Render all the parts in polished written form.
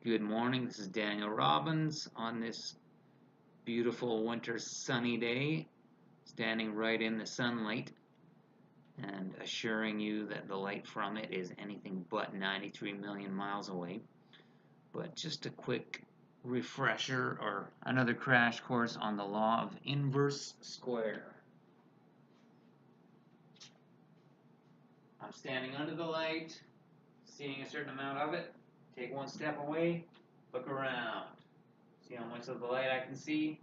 Good morning, this is Daniel Robbins on this beautiful winter sunny day, standing right in the sunlight and assuring you that the light from it is anything but 93 million miles away. But just a quick refresher or another crash course on the law of inverse square. I'm standing under the light, seeing a certain amount of it. Take one step away, look around. See how much of the light I can see?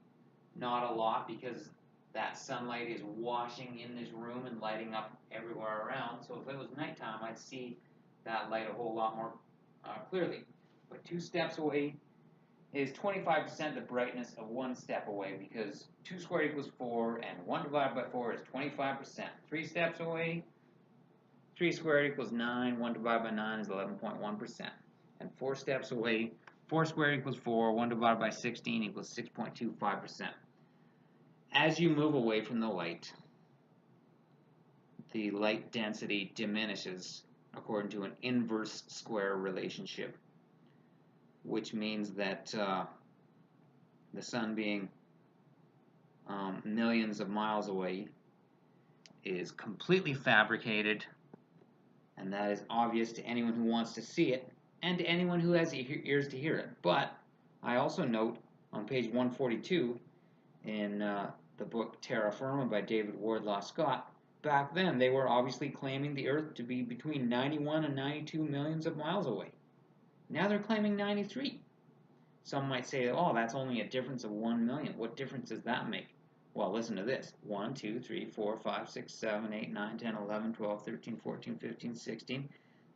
Not a lot, because that sunlight is washing in this room and lighting up everywhere around. So if it was nighttime, I'd see that light a whole lot more clearly. But 2 steps away is 25% the brightness of 1 step away, because 2 squared equals 4 and 1 divided by 4 is 25%. 3 steps away, 3 squared equals 9, 1 divided by 9 is 11.1%. And 4 steps away, 4 squared equals 4, 1 divided by 16 equals 6.25%. As you move away from the light density diminishes according to an inverse square relationship, which means that the sun being millions of miles away is completely fabricated, and that is obvious to anyone who wants to see it and to anyone who has ears to hear it. But I also note on page 142 in the book Terra Firma by David Wardlaw Scott, back then they were obviously claiming the Earth to be between 91 and 92 millions of miles away. Now they're claiming 93. Some might say, oh, that's only a difference of 1 million. What difference does that make? Well, listen to this. 1, 2, 3, 4, 5, 6, 7, 8, 9, 10, 11, 12, 13, 14, 15, 16,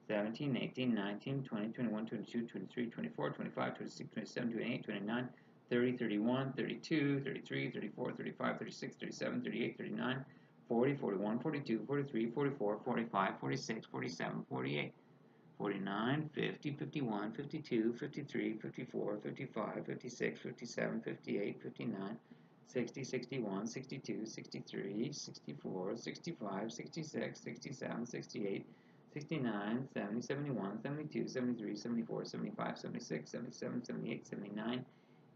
17, 18, 19, 20, 21, 22, 23, 24, 25, 26, 27, 28, 29, 30, 31, 32, 33, 34, 35, 36, 37, 38, 39, 40, 41, 42, 43, 44, 45, 46, 47, 48, 49, 50, 51, 52, 53, 54, 55, 56, 57, 58, 59, 60, 61, 62, 63, 64, 65, 66, 67, 68, 69, 70, 71, 72, 73, 74, 75, 76, 77, 78, 79,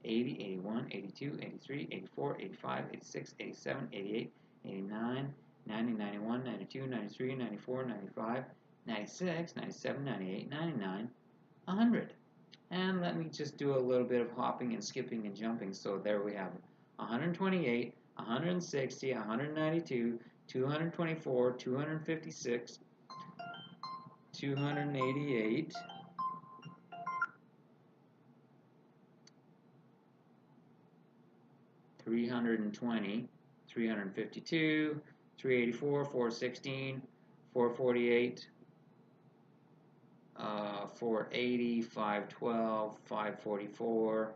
80, 81, 82, 83, 84, 85, 86, 87, 88, 89, 90, 91, 92, 93, 94, 95, 96, 97, 98, 99, 100. And let me just do a little bit of hopping and skipping and jumping. So there we have 128, 160, 192, 224, 256, 288, 320, 352, 384, 416, 448, 480, 512, 544,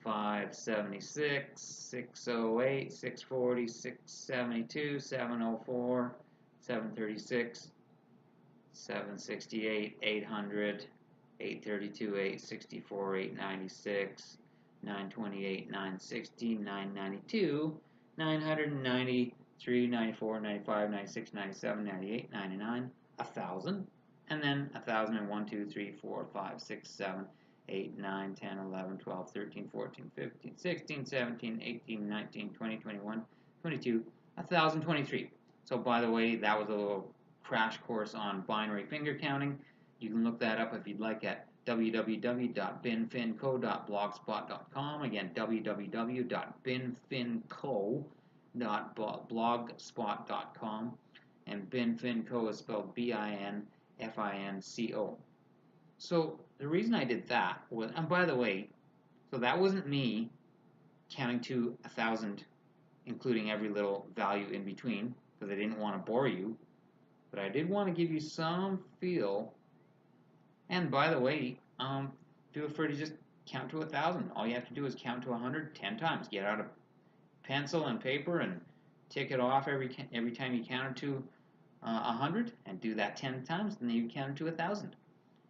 576, 608, 640, 672, 704, 736, 768, 800, 832, 864, 896, 928, 960, 992, 990, 3, 94, 95, 96, 97, 98, 99, 1,000, and then 1,001, 2, 3, 4, 5, 6, 7, 8, 9, 10, 11, 12, 13, 14, 15, 16, 17, 18, 19, 20, 21, 22, 1,023. So by the way, that was a little crash course on binary finger counting. You can look that up if you'd like at www.binfinco.blogspot.com. Again, www.binfinco.blogspot.com. And binfinco is spelled BINFINCO. So the reason I did that was, and by the way, so that wasn't me counting to 1,000, including every little value in between, because I didn't want to bore you, but I did want to give you some feel. And by the way, feel free to just count to 1,000. All you have to do is count to 100 10 times. Get out a pencil and paper and tick it off every time you count to 100, and do that 10 times, and then you count to 1,000.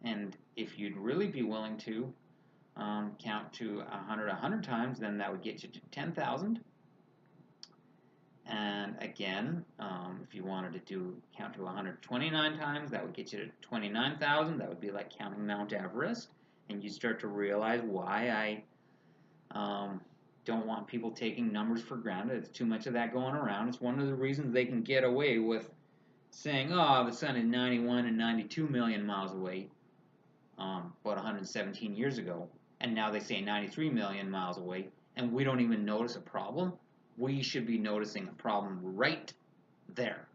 And if you'd really be willing to count to 100 100 times, then that would get you to 10,000. And again, if you wanted to count to 129 times, that would get you to 29,000. That would be like counting Mount Everest. And you start to realize why I don't want people taking numbers for granted. It's too much of that going around. It's one of the reasons they can get away with saying, oh, the sun is 91 and 92 million miles away, about 117 years ago. And now they say 93 million miles away, and we don't even notice a problem. We should be noticing a problem right there.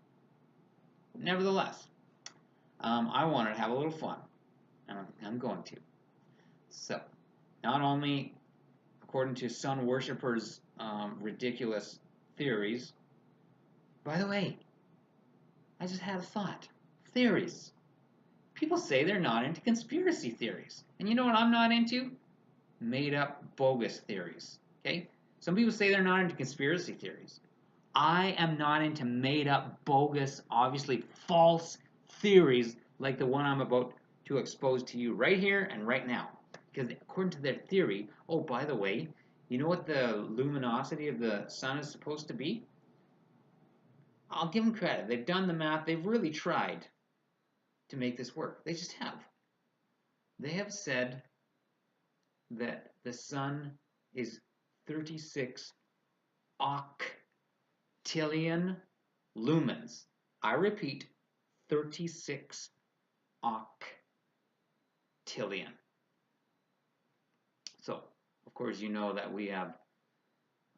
Nevertheless, I wanted to have a little fun, and I'm going to. So, not only according to sun worshippers' ridiculous theories. By the way, I just had a thought. Theories. People say they're not into conspiracy theories. And you know what I'm not into? Made up bogus theories. Okay? Some people say they're not into conspiracy theories. I am not into made up bogus, obviously false theories like the one I'm about to expose to you right here and right now. Because according to their theory, oh, by the way, you know what the luminosity of the sun is supposed to be? I'll give them credit. They've done the math. They've really tried to make this work. They just have. They have said that the sun is 36 octillion lumens. I repeat, 36 octillion. So, of course, you know that we have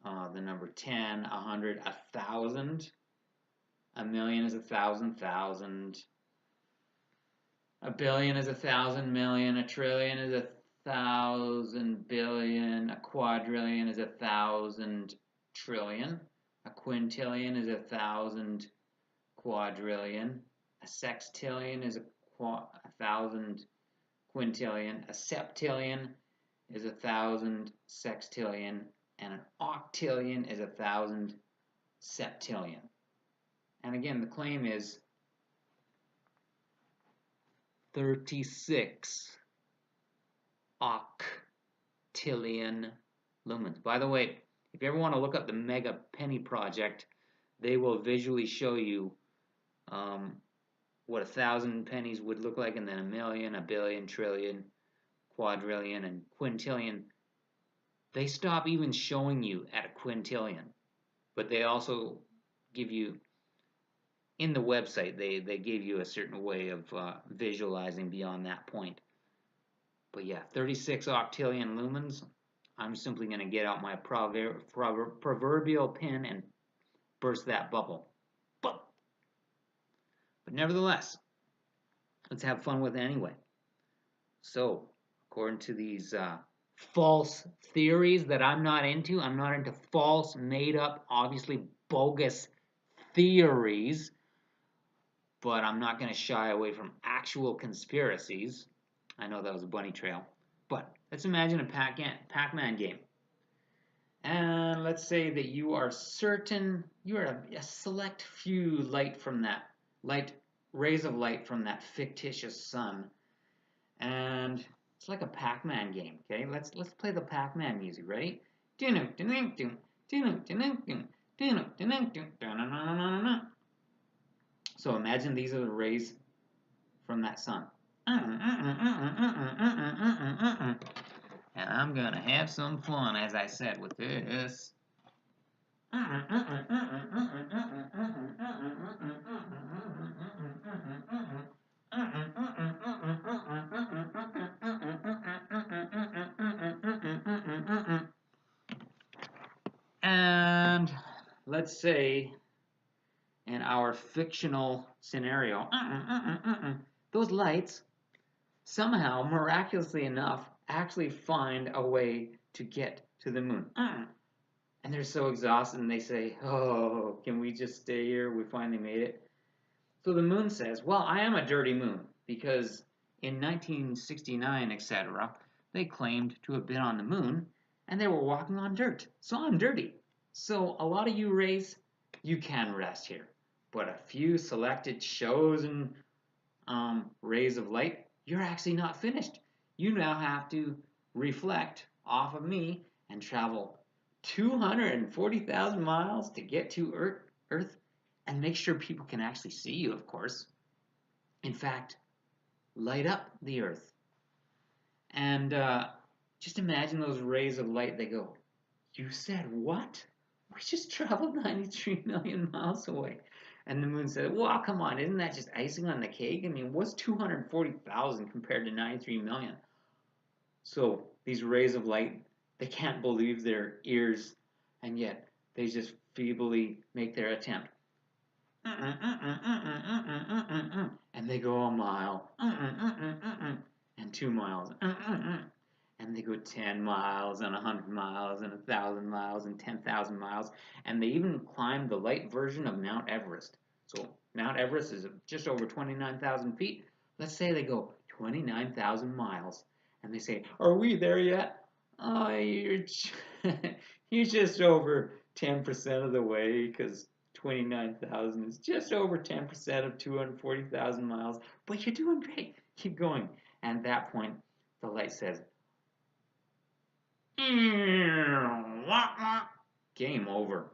the number 10, 100, 1,000. A million is 1,000 thousand. A billion is 1,000 million. A trillion is 1,000 billion. A quadrillion is 1,000 trillion. A quintillion is 1,000 quadrillion. A sextillion is 1,000 quintillion. A septillion is 1,000 sextillion. And an octillion is 1,000 septillion. And again, the claim is 36 octillion lumens. By the way, if you ever want to look up the Mega Penny Project, they will visually show you what 1,000 pennies would look like, and then a million, a billion, trillion, quadrillion, and quintillion. They stop even showing you at a quintillion, but they also give you, in the website, they gave you a certain way of visualizing beyond that point. But yeah, 36 octillion lumens. I'm simply going to get out my proverbial pen and burst that bubble. But nevertheless, let's have fun with it anyway. So, according to these false theories that I'm not into false, made up, obviously bogus theories. But I'm not going to shy away from actual conspiracies. I know that was a bunny trail. But let's imagine a Pac-Man game. And let's say that you are certain, you are a select few rays of light from that fictitious sun. And it's like a Pac-Man game, okay? Let's play the Pac-Man music. Ready? So imagine these are the rays from that sun. And I'm gonna have some fun, as I said, with this. And let's say in our fictional scenario, those lights somehow, miraculously enough, actually find a way to get to the moon. And they're so exhausted and they say, oh, can we just stay here? We finally made it. So the moon says, well, I am a dirty moon because in 1969, etc., they claimed to have been on the moon and they were walking on dirt. So I'm dirty. So a lot of you rays, you can rest here. But a few selected chosen rays of light, you're actually not finished. You now have to reflect off of me and travel 240,000 miles to get to Earth Earth and make sure people can actually see you, of course. In fact, light up the Earth. And just imagine those rays of light. They go, you said what? We just traveled 93 million miles away. And the moon said, well, come on, isn't that just icing on the cake? I mean, what's 240,000 compared to 93 million? So these rays of light, they can't believe their ears, and yet they just feebly make their attempt. And they go a mile, and 2 miles, and they go 10 miles, and 100 miles, and 1,000 miles, and 10,000 miles, and they even climb the light version of Mount Everest. So Mount Everest is just over 29,000 feet. Let's say they go 29,000 miles, and they say, are we there yet? Oh, you're just over 10% of the way, because 29,000 is just over 10% of 240,000 miles, but you're doing great. Keep going. And at that point, the light says, game over.